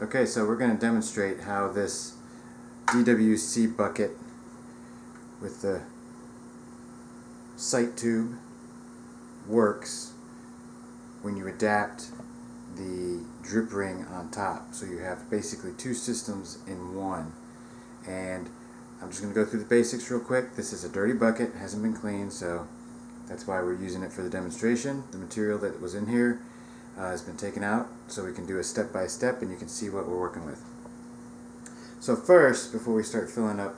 Okay, so we're going to demonstrate how this DWC bucket with the sight tube works when you adapt the drip ring on top. So you have basically two systems in one. And I'm just going to go through the basics real quick. This is a dirty bucket, hasn't been cleaned, so that's why we're using it for the demonstration. The material that was in here has been taken out so we can do a step-by-step and you can see what we're working with. So first, before we start filling up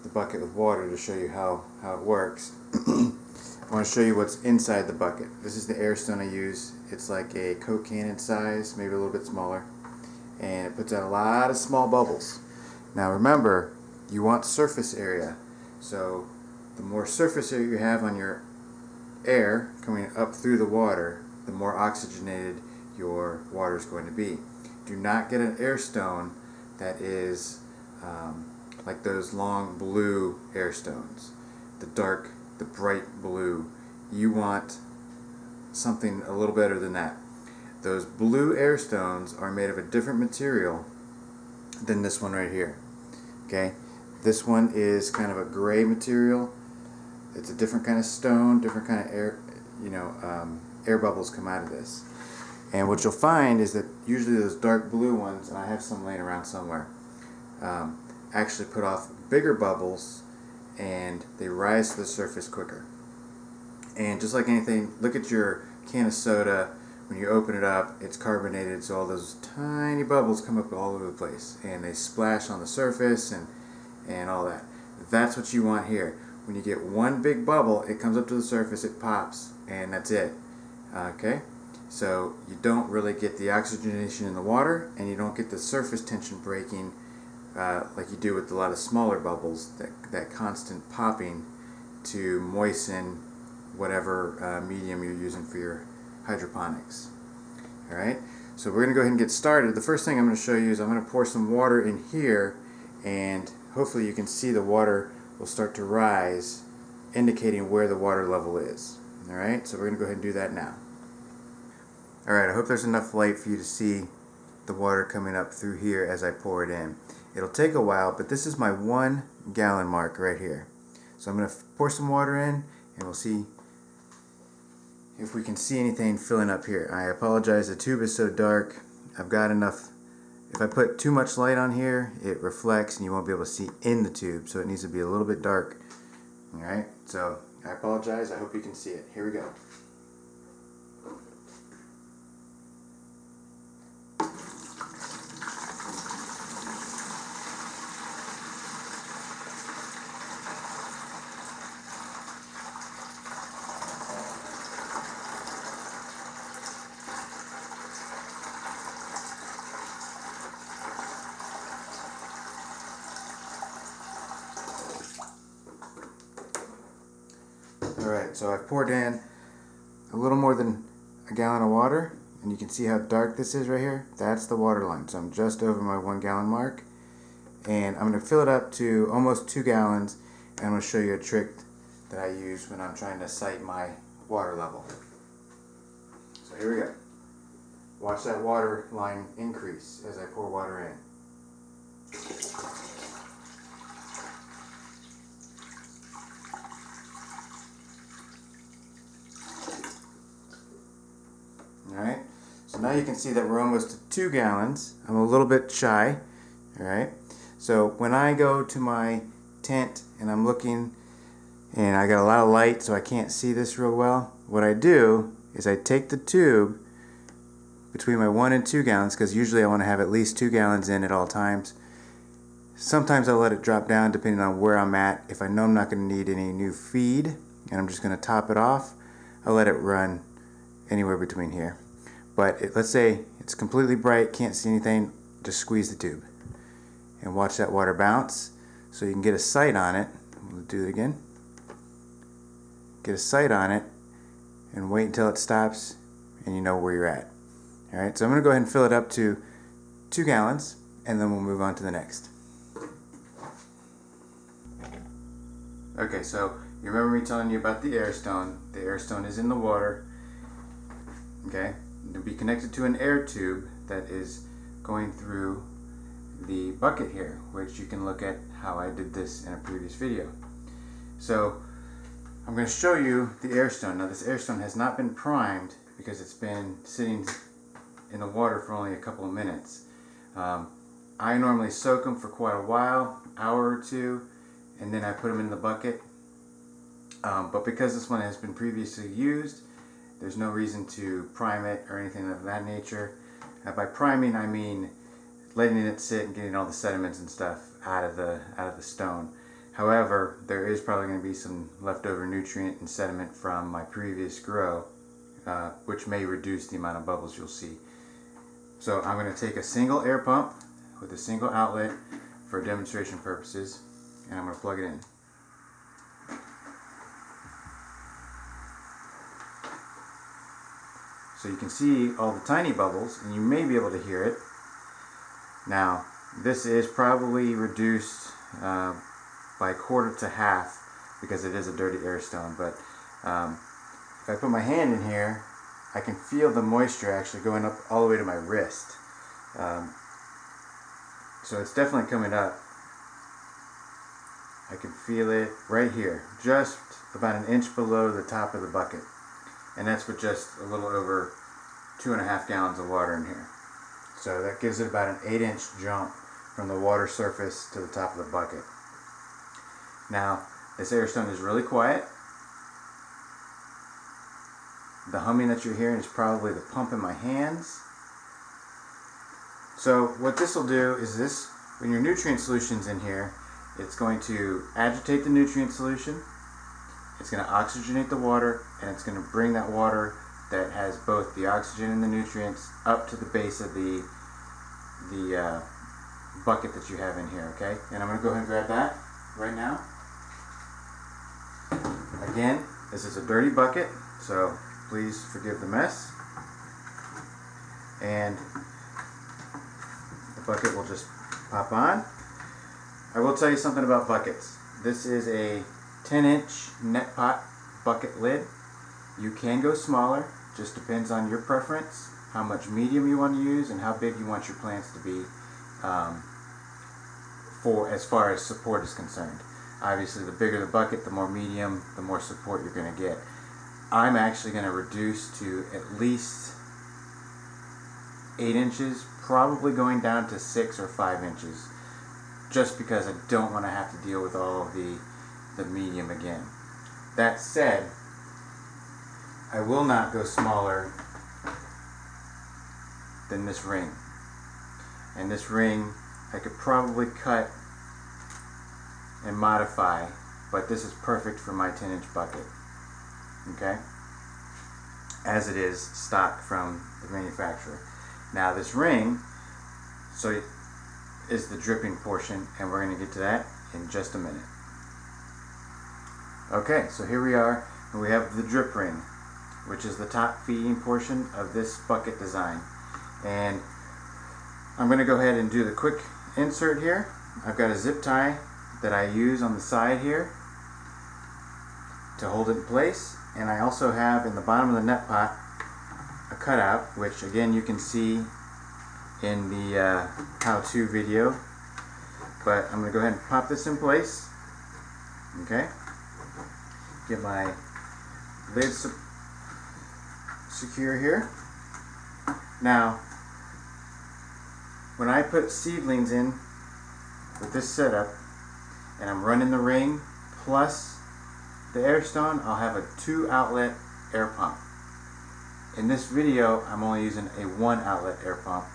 the bucket with water to show you how it works, I want to show you what's inside the bucket. This is the air stone I use. It's like a Coke cannon size, maybe a little bit smaller, and it puts out a lot of small bubbles. Now remember, you want surface area, so the more surface area you have on your air coming up through the water, the more oxygenated your water is going to be. Do not get an air stone that is like those long blue air stones, the bright blue. You want something a little better than that. Those blue air stones are made of a different material than this one right here. Okay, this one is kind of a gray material. It's a different kind of stone, different kind of air, air bubbles come out of this. And what you'll find is that usually those dark blue ones, and I have some laying around somewhere, actually put off bigger bubbles and they rise to the surface quicker. And just like anything, look at your can of soda. When you open it up, it's carbonated, so all those tiny bubbles come up all over the place and they splash on the surface and all that. That's what you want here. When you get one big bubble, it comes up to the surface, it pops, and that's it. Okay? So you don't really get the oxygenation in the water, and you don't get the surface tension breaking like you do with a lot of smaller bubbles, that constant popping to moisten whatever medium you're using for your hydroponics. Alright? So we're going to go ahead and get started. The first thing I'm going to show you is I'm going to pour some water in here, and hopefully you can see the water will start to rise, indicating where the water level is. Alright, so we're going to go ahead and do that now. Alright, I hope there's enough light for you to see the water coming up through here as I pour it in. It'll take a while, but this is my 1 gallon mark right here. So I'm going to pour some water in, and we'll see if we can see anything filling up here. I apologize, the tube is so dark. I've got enough. If I put too much light on here, it reflects and you won't be able to see in the tube, so it needs to be a little bit dark. Alright, so I apologize, I hope you can see it. Here we go. Alright, so I've poured in a little more than a gallon of water, and you can see how dark this is right here. That's the water line, so I'm just over my 1 gallon mark, and I'm going to fill it up to almost 2 gallons, and I'm going to show you a trick that I use when I'm trying to sight my water level. So here we go. Watch that water line increase as I pour water in. Alright, so now you can see that we're almost to 2 gallons. I'm a little bit shy. Alright, so when I go to my tent and I'm looking and I got a lot of light so I can't see this real well, what I do is I take the tube between my 1 and 2 gallons, because usually I want to have at least 2 gallons in at all times. Sometimes I'll let it drop down depending on where I'm at. If I know I'm not going to need any new feed and I'm just going to top it off, I'll let it run anywhere between here. But let's say it's completely bright, can't see anything, just squeeze the tube and watch that water bounce so you can get a sight on it. We'll do it again. Get a sight on it and wait until it stops and you know where you're at. Alright, so I'm going to go ahead and fill it up to 2 gallons and then we'll move on to the next. Okay, so you remember me telling you about the air stone. The air stone is in the water. Okay, it'll be connected to an air tube that is going through the bucket here, which you can look at how I did this in a previous video. So I'm going to show you the air stone. Now this air stone has not been primed because it's been sitting in the water for only a couple of minutes. I normally soak them for quite a while, hour or two, and then I put them in the bucket. But because this one has been previously used, there's no reason to prime it or anything of that nature. By priming, I mean letting it sit and getting all the sediments and stuff out of the stone. However, there is probably going to be some leftover nutrient and sediment from my previous grow, which may reduce the amount of bubbles you'll see. So I'm going to take a single air pump with a single outlet for demonstration purposes, and I'm going to plug it in. So you can see all the tiny bubbles, and you may be able to hear it. Now, this is probably reduced by a quarter to half because it is a dirty air stone, but if I put my hand in here, I can feel the moisture actually going up all the way to my wrist. So it's definitely coming up. I can feel it right here, just about an inch below the top of the bucket. And that's with just a little over 2.5 gallons of water in here. So that gives it about an 8-inch jump from the water surface to the top of the bucket. Now, this air stone is really quiet. The humming that you're hearing is probably the pump in my hands. So what this will do is this, when your nutrient solution's in here, it's going to agitate the nutrient solution, it's going to oxygenate the water, and it's going to bring that water that has both the oxygen and the nutrients up to the base of the bucket that you have in here, okay? And I'm going to go ahead and grab that right now. Again, this is a dirty bucket, so please forgive the mess. And the bucket will just pop on. I will tell you something about buckets. This is a 10-inch net pot bucket lid. You can go smaller, just depends on your preference, how much medium you want to use, and how big you want your plants to be for as far as support is concerned. Obviously, the bigger the bucket, the more medium, the more support you're going to get. I'm actually going to reduce to at least 8 inches, probably going down to 6 or 5 inches, just because I don't want to have to deal with all of the medium again. That said, I will not go smaller than this ring. And this ring I could probably cut and modify, but this is perfect for my 10-inch bucket. Okay? As it is stock from the manufacturer. Now this ring, so is the dripping portion, and we're going to get to that in just a minute. Okay, so here we are, and we have the drip ring, which is the top feeding portion of this bucket design. And I'm going to go ahead and do the quick insert here. I've got a zip tie that I use on the side here to hold it in place, and I also have in the bottom of the net pot a cutout, which again you can see in the how-to video, but I'm going to go ahead and pop this in place. Okay, get my lid secure here. Now when I put seedlings in with this setup and I'm running the ring plus the air stone, I'll have a 2-outlet air pump. In this video I'm only using a 1-outlet air pump,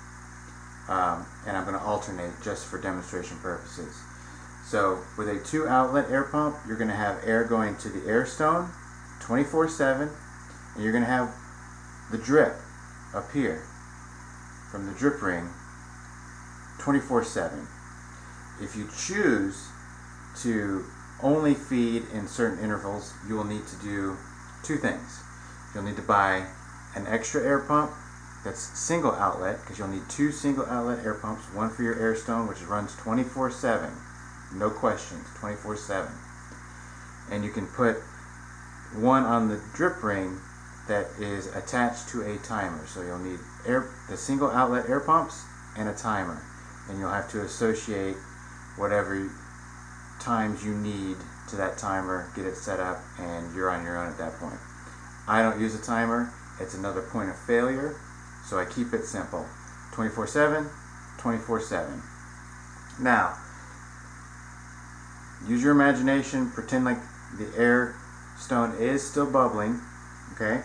and I'm going to alternate just for demonstration purposes. So with a 2-outlet air pump, you're going to have air going to the air stone 24/7, and you're going to have the drip up here from the drip ring 24/7. If you choose to only feed in certain intervals, you will need to do 2 things. You'll need to buy an extra air pump that's single outlet, because you'll need 2 single outlet air pumps, one for your air stone, which runs 24/7, no questions, 24/7. And you can put one on the drip ring that is attached to a timer. So you'll need the single outlet air pumps and a timer, and you'll have to associate whatever times you need to that timer, get it set up, and you're on your own at that point. I don't use a timer. It's another point of failure, so I keep it simple. 24/7, 24/7. Now, use your imagination, pretend like the air stone is still bubbling, okay?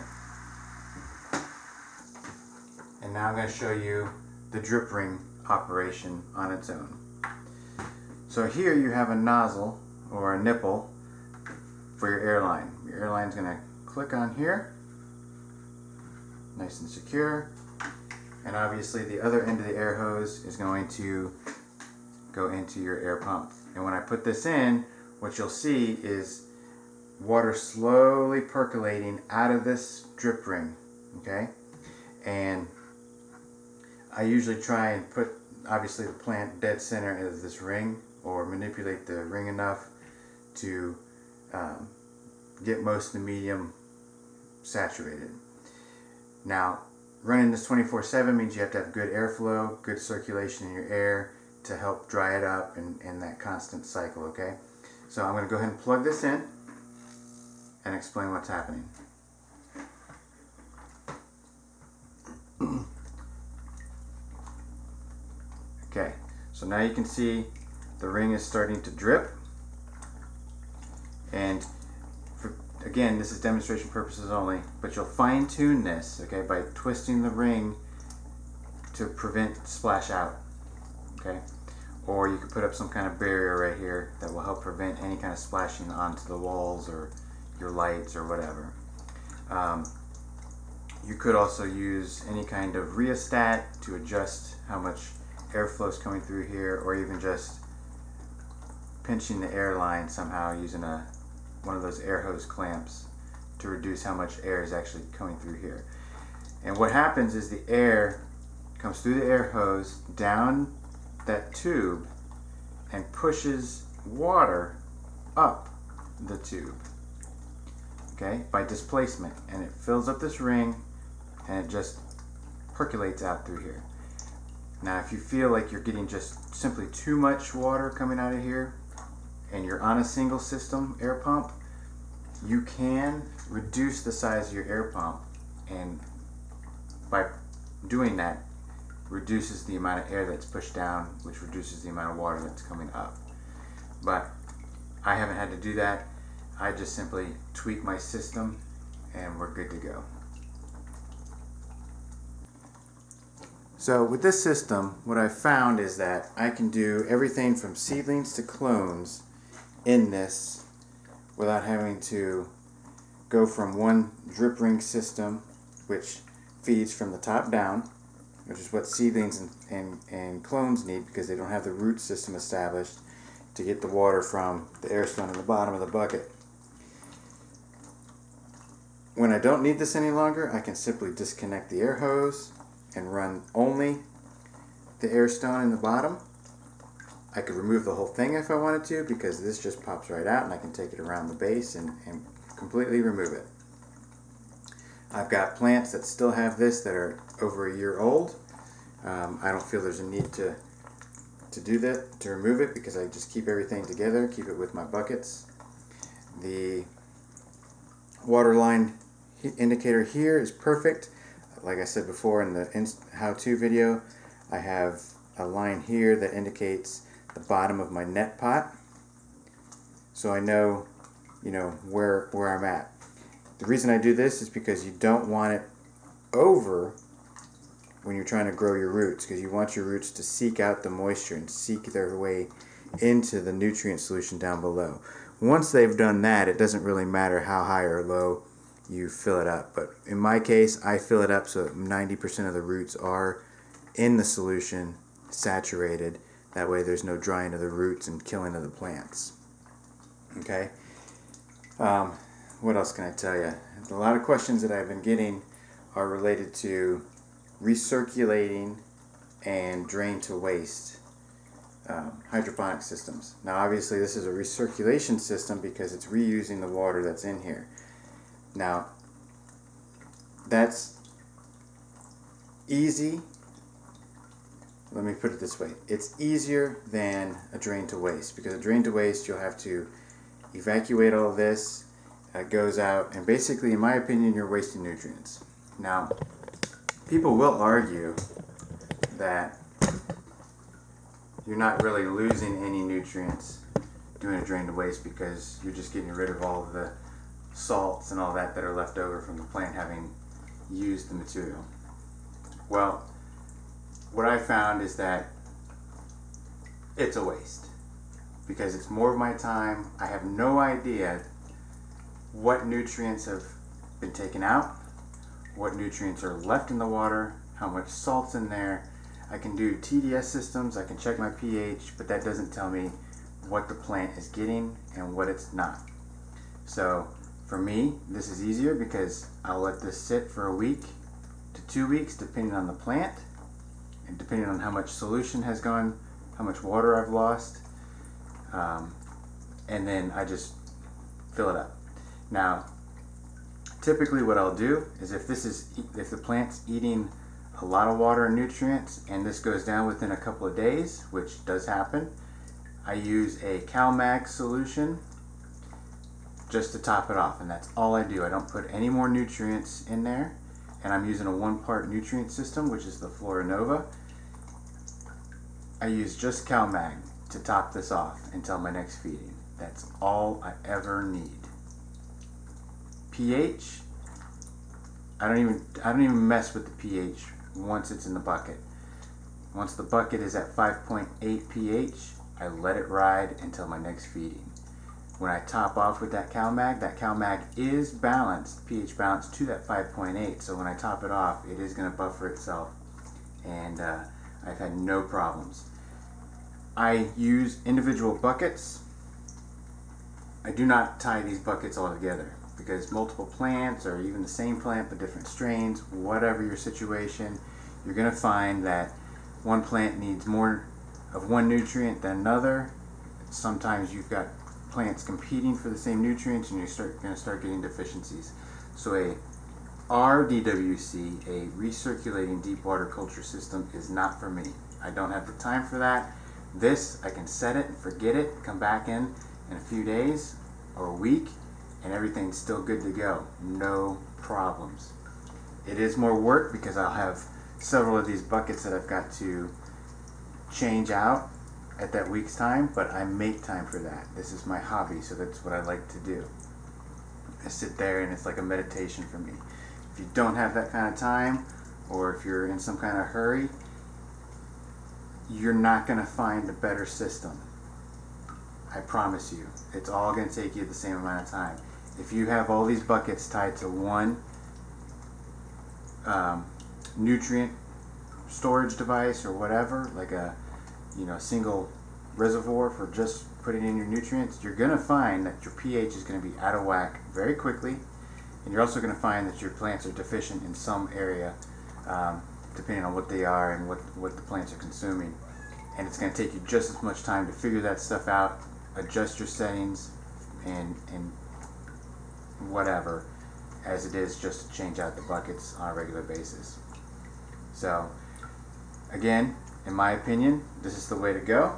And now I'm going to show you the drip ring operation on its own. So here you have a nozzle or a nipple for your airline. Your airline's going to click on here, nice and secure, and obviously the other end of the air hose is going to go into your air pump. And when I put this in, what you'll see is water slowly percolating out of this drip ring, okay? And I usually try and put, obviously, the plant dead center of this ring, or manipulate the ring enough to get most of the medium saturated. Now, running this 24/7 means you have to have good airflow, good circulation in your air to help dry it up in that constant cycle, okay? So I'm going to go ahead and plug this in and explain what's happening. Okay, so now you can see the ring is starting to drip, and again, this is demonstration purposes only, but you'll fine tune this, okay, by twisting the ring to prevent splash out, okay? Or you could put up some kind of barrier right here that will help prevent any kind of splashing onto the walls or your lights or whatever. You could also use any kind of rheostat to adjust how much airflow is coming through here, or even just pinching the air line somehow using one of those air hose clamps to reduce how much air is actually coming through here. And what happens is the air comes through the air hose down that tube and pushes water up the tube, okay, by displacement, and it fills up this ring and it just percolates out through here. Now, if you feel like you're getting just simply too much water coming out of here and you're on a single system air pump, you can reduce the size of your air pump, and by doing that reduces the amount of air that's pushed down, which reduces the amount of water that's coming up. But I haven't had to do that. I just simply tweak my system and we're good to go. So with this system, what I've found is that I can do everything from seedlings to clones in this without having to go from one drip ring system, which feeds from the top down, which is what seedlings and clones need because they don't have the root system established to get the water from the air stone in the bottom of the bucket. When I don't need this any longer, I can simply disconnect the air hose and run only the air stone in the bottom. I could remove the whole thing if I wanted to, because this just pops right out and I can take it around the base and completely remove it. I've got plants that still have this that are over a year old. I don't feel there's a need to do that, to remove it, because I just keep everything together, keep it with my buckets. The water line indicator here is perfect. Like I said before in the how-to video, I have a line here that indicates the bottom of my net pot, so I know, where I'm at. The reason I do this is because you don't want it over when you're trying to grow your roots, because you want your roots to seek out the moisture and seek their way into the nutrient solution down below. Once they've done that, it doesn't really matter how high or low you fill it up. But in my case, I fill it up so 90% of the roots are in the solution, saturated. That way there's no drying of the roots and killing of the plants. Okay? What else can I tell you? A lot of questions that I've been getting are related to recirculating and drain to waste hydroponic systems. Now obviously this is a recirculation system because it's reusing the water that's in here. Now that's easy let me put it this way. It's easier than a drain to waste, because a drain to waste, you'll have to evacuate all of this. It goes out, and basically, in my opinion, you're wasting nutrients. Now, people will argue that you're not really losing any nutrients doing a drain to waste, because you're just getting rid of all of the salts and all that are left over from the plant having used the material. Well, what I found is that it's a waste, because it's more of my time. I have no idea what nutrients have been taken out, what nutrients are left in the water, how much salt's in there. I can do TDS systems, I can check my pH, but that doesn't tell me what the plant is getting and what it's not. So for me, this is easier, because I'll let this sit for a week to 2 weeks, depending on the plant and depending on how much solution has gone, how much water I've lost, and then I just fill it up. Now, typically what I'll do is, if the plant's eating a lot of water and nutrients and this goes down within a couple of days, which does happen, I use a CalMag solution just to top it off, and that's all I do. I don't put any more nutrients in there, and I'm using a 1-part nutrient system, which is the Florinova. I use just CalMag to top this off until my next feeding. That's all I ever need. pH, I don't even mess with the pH once it's in the bucket. Once the bucket is at 5.8 pH, I let it ride until my next feeding. When I top off with that CalMag is balanced, pH balanced to that 5.8, so when I top it off, it is going to buffer itself, and I've had no problems. I use individual buckets. I do not tie these buckets all together, because multiple plants, or even the same plant but different strains, whatever your situation, you're going to find that one plant needs more of one nutrient than another. Sometimes you've got plants competing for the same nutrients, and you're going to start getting deficiencies. So a RDWC, a recirculating deep water culture system, is not for me. I don't have the time for that. This, I can set it and forget it, come back in a few days or a week, and everything's still good to go. No problems. It is more work, because I'll have several of these buckets that I've got to change out at that week's time, but I make time for that. This is my hobby, so that's what I like to do. I sit there and it's like a meditation for me. If you don't have that kind of time, or if you're in some kind of hurry, you're not going to find a better system. I promise you. It's all going to take you the same amount of time. If you have all these buckets tied to one nutrient storage device or whatever, like a single reservoir for just putting in your nutrients, you're going to find that your pH is going to be out of whack very quickly, and you're also going to find that your plants are deficient in some area, depending on what they are and what the plants are consuming. And it's going to take you just as much time to figure that stuff out, adjust your settings, and whatever, as it is just to change out the buckets on a regular basis. So, again, in my opinion, this is the way to go.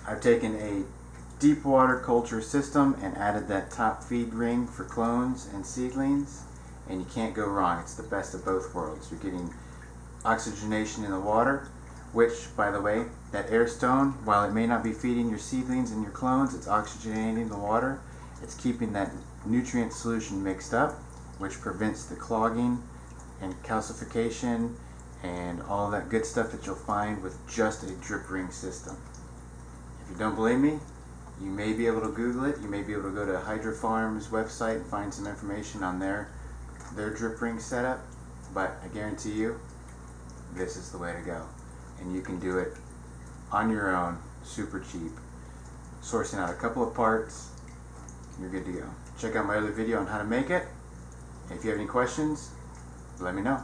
I've taken a deep water culture system and added that top feed ring for clones and seedlings, and you can't go wrong. It's the best of both worlds. You're getting oxygenation in the water, which, by the way, that air stone, while it may not be feeding your seedlings and your clones, it's oxygenating the water. It's keeping that nutrient solution mixed up, which prevents the clogging and calcification and all that good stuff that you'll find with just a drip ring system. If you don't believe me, you may be able to Google it. You may be able to go to Hydro Farm's website and find some information on their drip ring setup, but I guarantee you, this is the way to go. And you can do it on your own, super cheap. Sourcing out a couple of parts, you're good to go. Check out my other video on how to make it. If you have any questions, let me know.